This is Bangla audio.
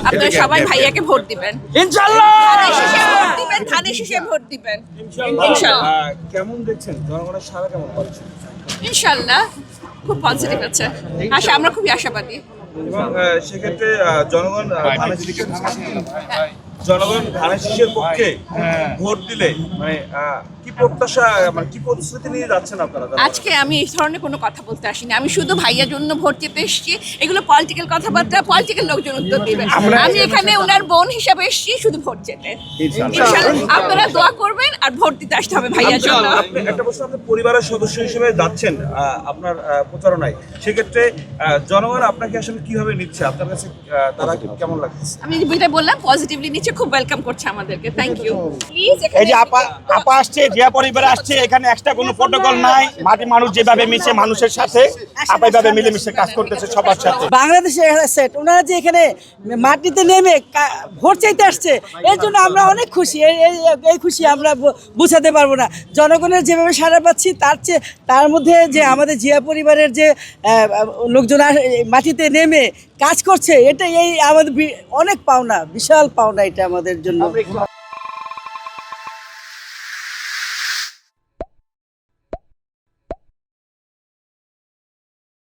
আপনারা সবাই ভাইয়াকে ভোট দিবেন ইনশাআল্লাহ। ধানের শীষে ভোট দিবেন ইনশাআল্লাহ। কেমন দেখছেন জনগণের সাড়া কেমন পাচ্ছেন? ইনশাআল্লাহ খুব পজিটিভ আছে, আমরা খুবই আশাবাদী। এবং সেক্ষেত্রে জনগণ ধানের শীষের পক্ষে ভোট দিলে মানে কি প্রত্যাশা, মানে কি প্রতিশ্রুতি নিয়ে যাচ্ছেন আপনারা? আজকে আমি এই ধরনের কোনো কথা বলতে আসিনি, আমি শুধু ভাইয়ার জন্য ভোট চেতে এসেছি। এগুলো পলিটিক্যাল কথাবার্তা, পলিটিক্যাল লোকজন উত্তর দিবেন। আমি এখানে ওনার বোন হিসাবে এসেছি শুধু ভোট চেতে। ইনশাআল্লাহ আপনারা দোয়া করবেন আর ভোট দিতে আসতে হবে ভাইয়ার জন্য। একটা প্রশ্ন, আপনি পরিবারের সদস্য হিসেবে যাচ্ছেন আপনার প্রচারণায়, সেক্ষেত্রে জনগণ আপনাকে আসলে কিভাবে নিচ্ছে, আপনার কাছে তারা কেমন লাগছে? আমি যেটা বললাম পজিটিভলি নিচ্ছে, খুব ওয়েলকাম করছে আমাদেরকে। Thank you. প্লিজ এই যে আপা আসছে, যে পরিবারে আসছে, এখানে এক্সট্রা কোনো প্রটোকল নাই। মাটি মানুষ যেভাবে মিশে মানুষের সাথে আপা এইভাবে মিলেমিশে কাজ করতেছে সবার সাথে। বাংলাদেশে সেট ওনারা যে এখানে মাটিতে নেমে ভোট চাইতে আসছে, এর জন্য আমরা অনেক খুশি। এই খুশি আমরা বুঝাতে পারবো না। জনগণের যেভাবে সাড়া পাচ্ছি তার মধ্যে যে আমাদের জিয়া পরিবারের যে লোকজন মাটিতে নেমে কাজ করছে, এটা আমাদের অনেক পাওনা, বিশাল পাওনা এটা আমাদের জন্য।